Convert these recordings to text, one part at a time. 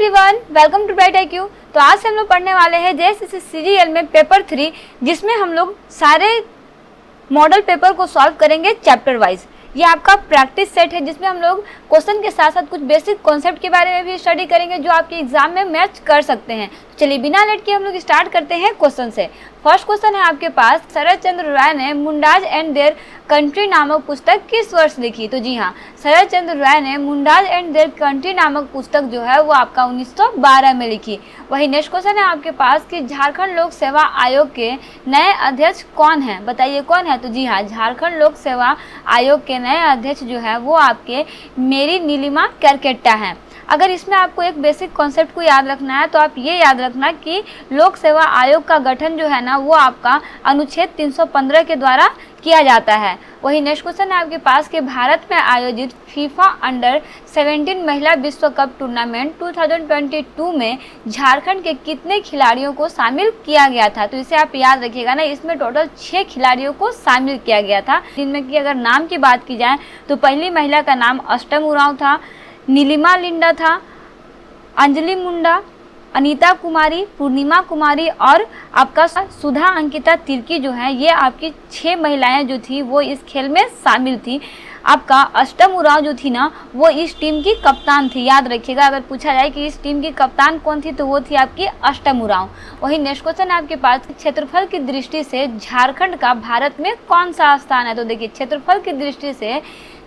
Everyone, welcome to bright IQ। तो आज हम लोग पढ़ने वाले हैं जेएसएससी सीजीएल में पेपर 3, जिसमें हम लोग सारे मॉडल पेपर को सॉल्व करेंगे चैप्टर वाइज। ये आपका प्रैक्टिस सेट है जिसमें हम लोग क्वेश्चन के साथ साथ कुछ बेसिक कॉन्सेप्ट के बारे में भी स्टडी करेंगे जो आपके एग्जाम में मैच कर सकते हैं। तो चलिए बिना लेट के हम लोग स्टार्ट करते हैं क्वेश्चन से। फर्स्ट क्वेश्चन है आपके पास, शरद चंद्र राय ने मुंडाज एंड देयर कंट्री नामक पुस्तक किस वर्ष लिखी? तो जी हाँ, शरद चंद्र राय ने मुंडाज एंड देयर कंट्री नामक पुस्तक जो है वो आपका 1912 में लिखी। वही नेक्स्ट क्वेश्चन है आपके पास कि झारखंड लोक सेवा आयोग के नए अध्यक्ष कौन है? बताइए कौन है? तो जी हाँ, झारखंड लोक सेवा आयोग के नए अध्यक्ष जो है वो आपके मेरी नीलिमा करकेट्टा हैं। अगर इसमें आपको एक बेसिक कॉन्सेप्ट को याद रखना है तो आप ये याद रखना कि लोक सेवा आयोग का गठन जो है ना वो आपका अनुच्छेद 315 के द्वारा किया जाता है। वही नेक्स्ट क्वेश्चन है आपके पास कि भारत में आयोजित फीफा अंडर 17 महिला विश्व कप टूर्नामेंट 2022 में झारखंड के कितने खिलाड़ियों को शामिल किया गया था? तो इसे आप याद रखिएगा ना, इसमें टोटल 6 खिलाड़ियों को शामिल किया गया था, जिनमें कि अगर नाम की बात की जाए तो पहली महिला का नाम अष्टम उरांव था, नीलिमा लिंडा था, अंजलि मुंडा, अनीता कुमारी, पूर्णिमा कुमारी और आपका सुधा अंकिता तिर्की जो है, ये आपकी 6 महिलाएं जो थी वो इस खेल में शामिल थी। आपका अष्टम उरांव जो थी ना वो इस टीम की कप्तान थी। याद रखिएगा, अगर पूछा जाए कि इस टीम की कप्तान कौन थी तो वो थी आपकी अष्टम उरांव। वही नेक्स्ट क्वेश्चन है आपके पास, क्षेत्रफल की दृष्टि से झारखंड का भारत में कौन सा स्थान है? तो देखिए, क्षेत्रफल की दृष्टि से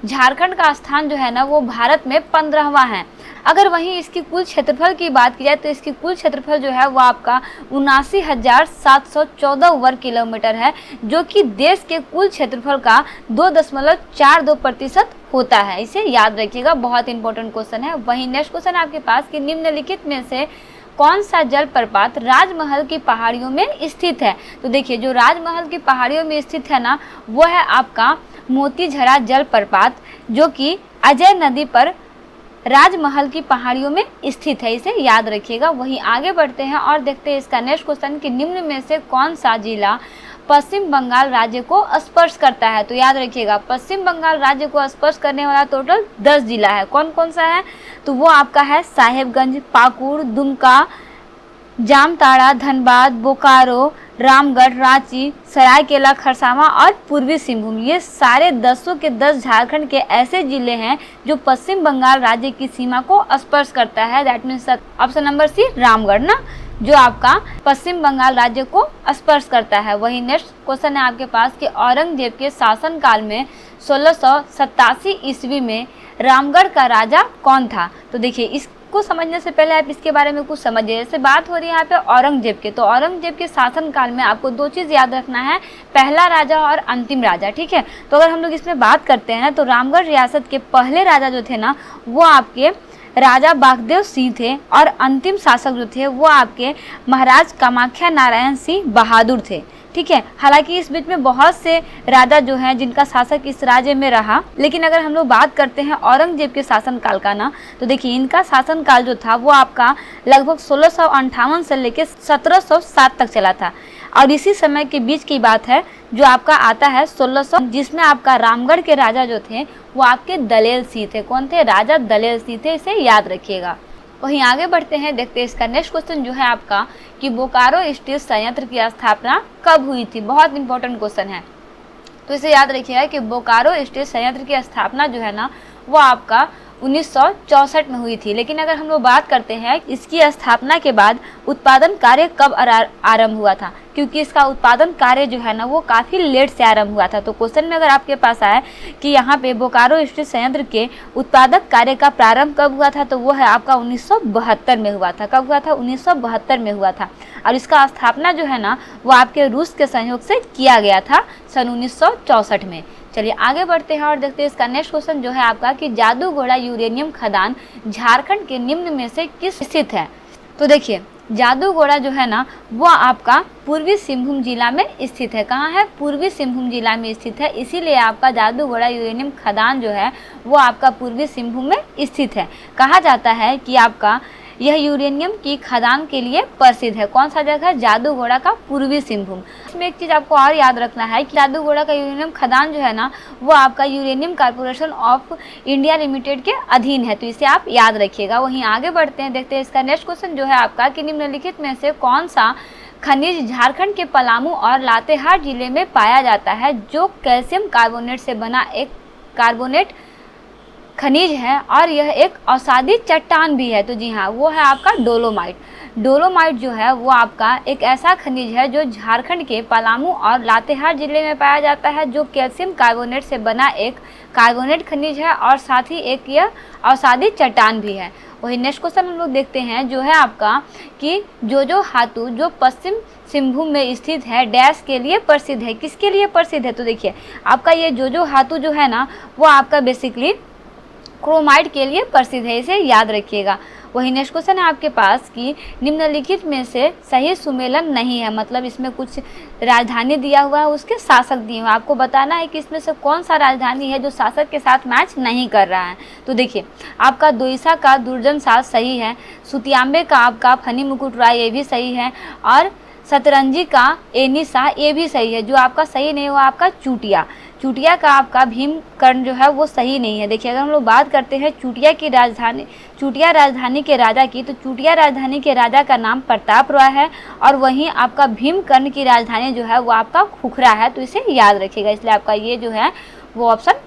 झारखंड का स्थान जो है ना वो भारत में 15वां है। अगर वहीं इसकी कुल क्षेत्रफल की बात की जाए तो इसकी कुल क्षेत्रफल जो है वो आपका 79,714 वर्ग किलोमीटर है, जो कि देश के कुल क्षेत्रफल का 2.42% होता है। इसे याद रखिएगा, बहुत इंपॉर्टेंट क्वेश्चन है। वहीं नेक्स्ट क्वेश्चन आपके पास कि निम्नलिखित में से कौन सा जलप्रपात राजमहल की पहाड़ियों में स्थित है? तो देखिए, जो राजमहल की पहाड़ियों में स्थित है ना वो है आपका मोतीझरा जलप्रपात, जो कि अजय नदी पर राजमहल की पहाड़ियों में स्थित है। इसे याद रखिएगा। वहीं आगे बढ़ते हैं और देखते हैं इसका नेक्स्ट क्वेश्चन कि निम्न में से कौन सा जिला पश्चिम बंगाल राज्य को स्पर्श करता है? तो याद रखिएगा, पश्चिम बंगाल राज्य को स्पर्श करने वाला टोटल 10 जिला है। कौन कौन सा है? तो वो आपका है साहेबगंज, पाकुड़, दुमका, जामताड़ा, धनबाद, बोकारो, रामगढ़, रांची, सरायकेला खरसावां और पूर्वी सिंहभूम। ये सारे 10 के 10 झारखंड के ऐसे जिले हैं जो पश्चिम बंगाल राज्य की सीमा को स्पर्श करता है। That means option number C Ramgarh ना, जो आपका पश्चिम बंगाल राज्य को स्पर्श करता है। वही नेक्स्ट क्वेश्चन है आपके पास कि औरंगजेब के शासनकाल में 1687 ईस्वी में रामगढ़ का राजा कौन था? तो देखिए, इसको समझने से पहले आप इसके बारे में कुछ समझिए। जैसे बात हो रही है यहाँ पे औरंगजेब के, तो औरंगजेब के शासनकाल में आपको 2 चीज़ याद रखना है, पहला राजा और अंतिम राजा। ठीक है, तो अगर हम लोग इसमें बात करते हैं तो रामगढ़ रियासत के पहले राजा जो थे ना वो आपके राजा बागदेव सिंह थे और अंतिम शासक जो थे वो आपके महाराज कामाख्या नारायण सिंह बहादुर थे। ठीक है, हालांकि इस बीच में बहुत से राजा जो हैं जिनका शासक इस राज्य में रहा, लेकिन अगर हम लोग बात करते हैं औरंगजेब के शासनकाल का ना तो देखिए, इनका शासनकाल जो था वो आपका लगभग 1658 से लेकर 1707 तक चला था। और इसी समय के बीच की बात है जो आपका आता है 1600, जिसमें आपका रामगढ़ के राजा जो थे वो आपके दलेल सिंह थे। कौन थे? राजा दलेल सिंह थे। इसे याद रखिएगा। वहीं आगे बढ़ते हैं, देखते हैं इसका नेक्स्ट क्वेश्चन जो है आपका कि बोकारो स्टील संयंत्र की स्थापना कब हुई थी? बहुत इंपॉर्टेंट क्वेश्चन है, तो इसे याद रखिएगा कि बोकारो स्टील संयंत्र की स्थापना जो है ना वो आपका 1964 में हुई थी। लेकिन अगर हम लोग बात करते हैं इसकी स्थापना के बाद उत्पादन कार्य कब आरंभ हुआ था, क्योंकि इसका उत्पादन कार्य जो है ना वो काफ़ी लेट से आरंभ हुआ था। तो क्वेश्चन में अगर आपके पास आए कि यहाँ पे बोकारो स्टील संयंत्र के उत्पादक कार्य का प्रारंभ कब हुआ था, तो वो है आपका 1972 में हुआ था। कब हुआ था? 1972 में हुआ था। और इसका स्थापना जो है ना वो आपके रूस के सहयोग से किया गया था सन 1964 में। चलिए आगे बढ़ते हैं और देखते हैं इसका नेक्स्ट क्वेश्चन जो है आपका कि जादूगोड़ा यूरेनियम खदान झारखंड के निम्न में से किस स्थित है? तो देखिए, जादूगोड़ा जो है ना वो आपका पूर्वी सिंहभूम जिला में स्थित है। कहाँ है? पूर्वी सिंहभूम जिला में स्थित है। इसीलिए आपका जादूगोड़ा यूरेनियम खदान जो है वो आपका पूर्वी सिंहभूम में स्थित है। कहा जाता है कि आपका यह यूरेनियम की खदान के लिए प्रसिद्ध है। कौन सा जगह? जादूगोड़ा का पूर्वी सिंहभूम। इसमें एक चीज आपको और याद रखना है कि जादूगोड़ा का यूरेनियम खदान जो है ना, वो आपका uranium corporation of India limited के अधीन है, तो इसे आप याद रखिएगा। वहीं आगे बढ़ते हैं, देखते हैं इसका नेक्स्ट क्वेश्चन जो है आपका कि निम्नलिखित में से कौन सा खनिज झारखंड के पलामू और लातेहार जिले में पाया जाता है जो कैल्शियम कार्बोनेट से बना एक कार्बोनेट खनिज है और यह एक औषधि चट्टान भी है? तो जी हाँ, वो है आपका डोलोमाइट। डोलोमाइट जो है वो आपका एक ऐसा खनिज है जो झारखंड के पलामू और लातेहार जिले में पाया जाता है, जो कैल्शियम कार्बोनेट से बना एक कार्बोनेट खनिज है और साथ ही एक यह औषधि चट्टान भी है। वही नेक्स्ट क्वेश्चन हम लोग देखते हैं जो है आपका कि जोजो हातू जो पश्चिम सिंहभूम में स्थित है डैश के लिए प्रसिद्ध है? किसके लिए प्रसिद्ध है? तो देखिए आपका ये जोजो हातू जो है ना, वो आपका बेसिकली क्रोमाइट के लिए प्रसिद्ध है, इसे याद रखिएगा। वही नेक्स्ट क्वेश्चन है आपके पास कि निम्नलिखित में से सही सुमेलन नहीं है, मतलब इसमें कुछ राजधानी दिया हुआ है, उसके शासक दिए हुए, आपको बताना है कि इसमें से कौन सा राजधानी है जो शासक के साथ मैच नहीं कर रहा है। तो देखिए आपका दोईसा का दुर्जन साज सही है, सुतियाम्बे का आपका फनी मुकुट राय ये भी सही है, और सतरंजी का एनिसा ये भी सही है। जो आपका सही नहीं हुआ आपका चूटिया, चूटिया का आपका भीमकर्ण जो है वो सही नहीं है। देखिए अगर हम लोग बात करते हैं चूटिया की राजधानी, चूटिया राजधानी के राजा की, तो चूटिया राजधानी के राजा का नाम प्रताप रॉय है, और वहीं आपका भीमकर्ण की राजधानी जो है वो आपका खुखरा है, तो इसे याद रखिएगा। इसलिए आपका ये जो है वो ऑप्शन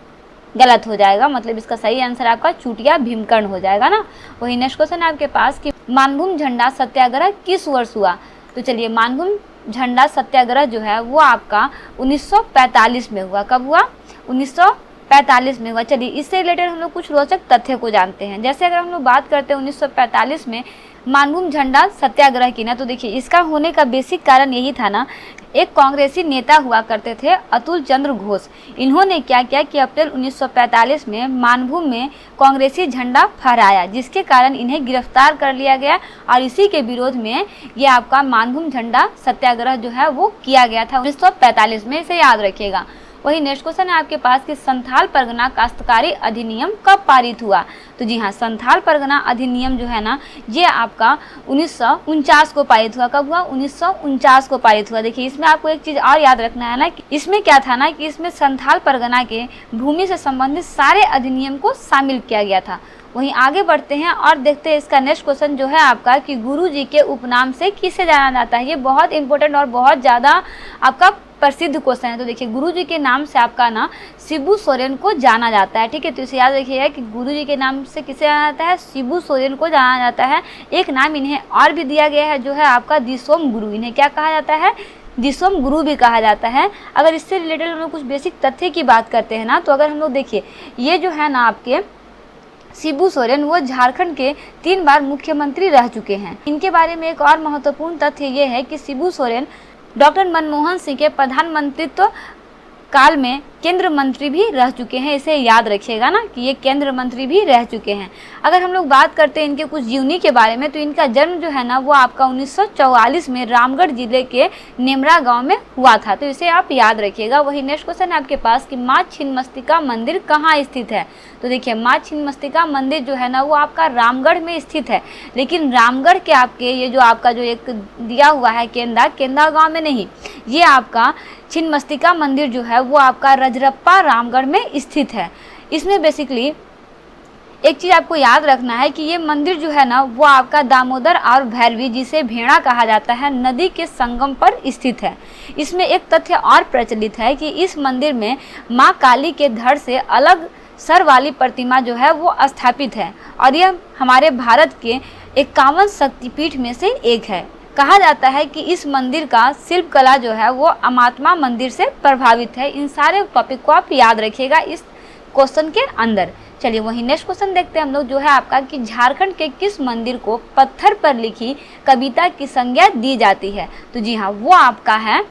गलत हो जाएगा, मतलब इसका सही आंसर आपका चूटिया भीमकर्ण हो जाएगा ना। वही नेक्स्ट क्वेश्चन है आपके पास कि मानभूम झंडा सत्याग्रह किस वर्ष हुआ? तो चलिए मानभूम झंडा सत्याग्रह जो है वो आपका 1945 में हुआ। कब हुआ? 1945 में हुआ। चलिए इससे रिलेटेड हम लोग कुछ रोचक तथ्य को जानते हैं। जैसे अगर हम लोग बात करते हैं 1945 में मानभूम झंडा सत्याग्रह की ना, तो देखिए इसका होने का बेसिक कारण यही था ना, एक कांग्रेसी नेता हुआ करते थे अतुल चंद्र घोष। इन्होंने क्या किया कि अप्रैल 1945 में मानभूम में कांग्रेसी झंडा फहराया, जिसके कारण इन्हें गिरफ्तार कर लिया गया और इसी के विरोध में ये आपका मानभूम झंडा सत्याग्रह जो है वो किया गया था 1945 में, इसे याद रखिएगा। वही नेक्स्ट क्वेश्चन है आपके पास कि संथाल परगना काश्तकारी अधिनियम कब पारित हुआ? तो जी हाँ, संथाल परगना अधिनियम जो है ना, ये आपका 1949 को पारित हुआ। कब हुआ? 1949 को पारित हुआ। देखिए इसमें आपको एक चीज़ और याद रखना है ना कि इसमें क्या था ना कि इसमें संथाल परगना के भूमि से संबंधित सारे अधिनियम को शामिल किया गया था। वहीं आगे बढ़ते हैं और देखते हैं इसका नेक्स्ट क्वेश्चन जो है आपका कि गुरुजी के उपनाम से किसे जाना जाता है? ये बहुत इंपॉर्टेंट और बहुत ज़्यादा आपका प्रसिद्ध क्वेश्चन है। तो देखिए गुरुजी के नाम से आपका ना शिबू सोरेन को जाना जाता है, ठीक है। तो इसे याद रखिएगा कि गुरुजी के नाम से किसे जाना जाता है? शिबू सोरेन को जाना जाता है। एक नाम इन्हें और भी दिया गया है जो है आपका दिसोम गुरु। इन्हें क्या कहा जाता है? दिसोम गुरु भी कहा जाता है। अगर इससे रिलेटेड हम लोग कुछ बेसिक तथ्य की बात करते हैं ना, तो अगर हम लोग देखिए ये जो है ना आपके शिबू सोरेन वो झारखंड के 3 बार मुख्यमंत्री रह चुके हैं। इनके बारे में एक और महत्वपूर्ण तथ्य ये है कि शिबू सोरेन डॉक्टर मनमोहन सिंह के प्रधानमंत्रित्व काल में केंद्र मंत्री भी रह चुके हैं। इसे याद रखिएगा ना कि ये केंद्र मंत्री भी रह चुके हैं। अगर हम लोग बात करते हैं इनके कुछ जीवनी के बारे में, तो इनका जन्म जो है ना वो आपका 1944 में रामगढ़ जिले के नेमरा गांव में हुआ था, तो इसे आप याद रखिएगा। वही नेक्स्ट क्वेश्चन है आपके पास कि माँ छिन्नमस्तिका मंदिर कहाँ स्थित है? तो देखिए माँ छिन्नमस्तिका मंदिर जो है ना वो आपका रामगढ़ में स्थित है, लेकिन रामगढ़ के आपके ये जो आपका जो एक दिया हुआ है केंदा गाँव में नहीं, ये आपका छिन्नमस्तिका मंदिर जो है वो आपका रजरप्पा रामगढ़ में स्थित है। इसमें बेसिकली एक चीज़ आपको याद रखना है कि ये मंदिर जो है ना वो आपका दामोदर और भैरवी, जिसे भेड़ा कहा जाता है, नदी के संगम पर स्थित है। इसमें एक तथ्य और प्रचलित है कि इस मंदिर में माँ काली के धड़ से अलग सर वाली प्रतिमा जो है वो स्थापित है और यह हमारे भारत के 51 शक्तिपीठ में से एक है। कहा जाता है कि इस मंदिर का शिल्प कला जो है वो अमात्मा मंदिर से प्रभावित है। इन सारे टॉपिक को आप याद रखिएगा इस क्वेश्चन के अंदर। चलिए वही नेक्स्ट क्वेश्चन देखते हैं हम लोग जो है आपका कि झारखंड के किस मंदिर को पत्थर पर लिखी कविता की संज्ञा दी जाती है? तो जी हाँ, वो आपका है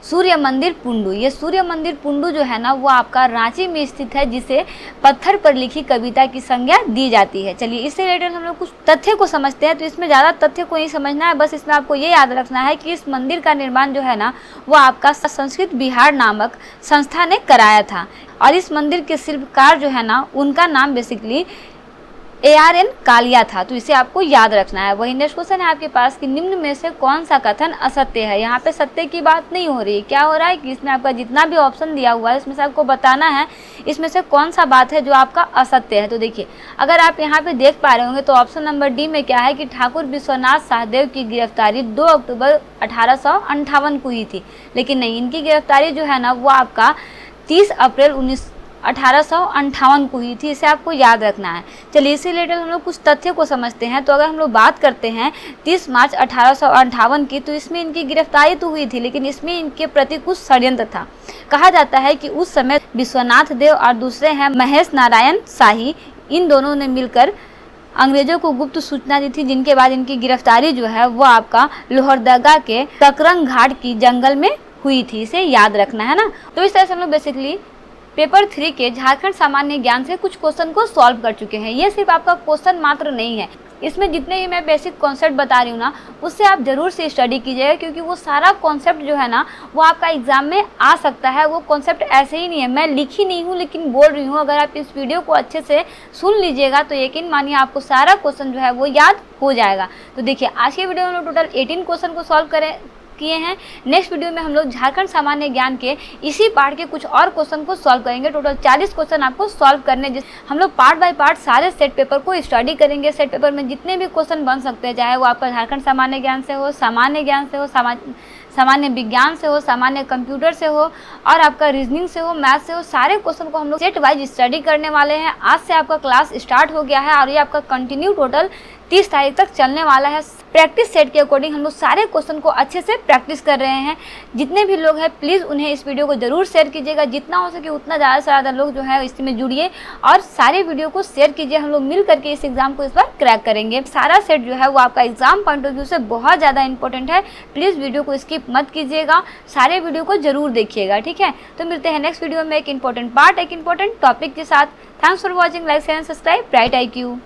सूर्य मंदिर पुंडू। ये सूर्य मंदिर पुंडू जो है ना वो आपका रांची में स्थित है, जिसे पत्थर पर लिखी कविता की संज्ञा दी जाती है। चलिए इससे रिलेटेड हम लोग कुछ तथ्य को समझते हैं। तो इसमें ज़्यादा तथ्य को नहीं समझना है, बस इसमें आपको ये याद रखना है कि इस मंदिर का निर्माण जो है ना वो आपका संस्कृत बिहार नामक संस्था ने कराया था और इस मंदिर के शिल्पकार जो है ना उनका नाम बेसिकली ARN कालिया था, तो इसे आपको याद रखना है। वही नेक्स्ट क्वेश्चन है आपके पास कि निम्न में से कौन सा कथन असत्य है। यहाँ पे सत्य की बात नहीं हो रही है, क्या हो रहा है कि इसमें आपका जितना भी ऑप्शन दिया हुआ है इसमें से आपको बताना है इसमें से कौन सा बात है जो आपका असत्य है। तो देखिए, अगर आप यहाँ पे देख पा रहे होंगे तो ऑप्शन नंबर डी में क्या है कि ठाकुर विश्वनाथ सहदेव की गिरफ्तारी 2 अक्टूबर 1858 को हुई थी, लेकिन नहीं, इनकी गिरफ्तारी जो है ना वो आपका 30 अप्रैल 1858 को हुई थी। इसे आपको याद रखना है। चलिए, इसे रिलेटेड हम लोग कुछ तथ्य को समझते हैं। तो अगर हम लोग बात करते हैं 30 मार्च 1858 की, तो इसमें इनकी गिरफ्तारी तो हुई थी, लेकिन इसमें इनके प्रति कुछ षड्यंत्र था। कहा जाता है कि उस समय विश्वनाथ देव और दूसरे हैं महेश नारायण शाही, इन दोनों ने मिलकर अंग्रेजों को गुप्त सूचना दी थी, जिनके बाद इनकी गिरफ्तारी जो है वो आपका लोहरदगा के तकरंग घाट की जंगल में हुई थी। इसे याद रखना है ना। तो इस तरह से हम लोग बेसिकली पेपर 3 के झारखंड सामान्य ज्ञान से कुछ क्वेश्चन को सॉल्व कर चुके हैं। ये सिर्फ आपका क्वेश्चन मात्र नहीं है, इसमें जितने भी मैं बेसिक कॉन्सेप्ट बता रही हूँ ना उससे आप जरूर से स्टडी कीजिएगा, क्योंकि वो सारा कॉन्सेप्ट जो है ना वो आपका एग्जाम में आ सकता है। वो कॉन्सेप्ट ऐसे ही नहीं है, मैं लिखी नहीं हूँ लेकिन बोल रही हूँ। अगर आप इस वीडियो को अच्छे से सुन लीजिएगा तो यकीन मानिए आपको सारा क्वेश्चन जो है वो याद हो जाएगा। तो देखिए, आज की वीडियो में हम लोग टोटल 18 क्वेश्चन को सॉल्व किए हैं। नेक्स्ट वीडियो में हम लोग झारखंड सामान्य ज्ञान के इसी पार्ट के कुछ और क्वेश्चन को सॉल्व करेंगे। टोटल 40 क्वेश्चन आपको सॉल्व करने, जिस हम लोग पार्ट बाय पार्ट सारे सेट पेपर को स्टडी करेंगे। सेट पेपर में जितने भी क्वेश्चन बन सकते हैं, चाहे वो आपका झारखंड सामान्य ज्ञान से हो, सामान्य ज्ञान से हो, सामान्य विज्ञान से हो, सामान्य कंप्यूटर से हो और आपका रीजनिंग से हो, मैथ से हो, सारे क्वेश्चन को हम लोग सेट वाइज स्टडी करने वाले हैं। आज से आपका क्लास स्टार्ट हो गया है और ये आपका कंटिन्यू टोटल 30 तारीख तक चलने वाला है। प्रैक्टिस सेट के अकॉर्डिंग हम लोग सारे क्वेश्चन को अच्छे से प्रैक्टिस कर रहे हैं। जितने भी लोग हैं प्लीज़ उन्हें इस वीडियो को जरूर शेयर कीजिएगा, जितना हो सके उतना ज़्यादा से ज़्यादा लोग जो है इसमें जुड़िए और सारे वीडियो को शेयर कीजिए। हम लोग मिल करके इस एग्जाम को इस बार क्रैक करेंगे। सारा सेट जो है वो आपका एग्जाम पॉइंट ऑफ व्यू से बहुत ज़्यादा इंपॉर्टेंट है। प्लीज़ वीडियो को स्किप मत कीजिएगा, सारे वीडियो को जरूर देखिएगा, ठीक है। तो मिलते हैं नेक्स्ट वीडियो में एक इंपॉर्टेंट पार्ट, एक इंपॉर्टेंट टॉपिक के साथ। Thanks for watching, like share and subscribe bright IQ।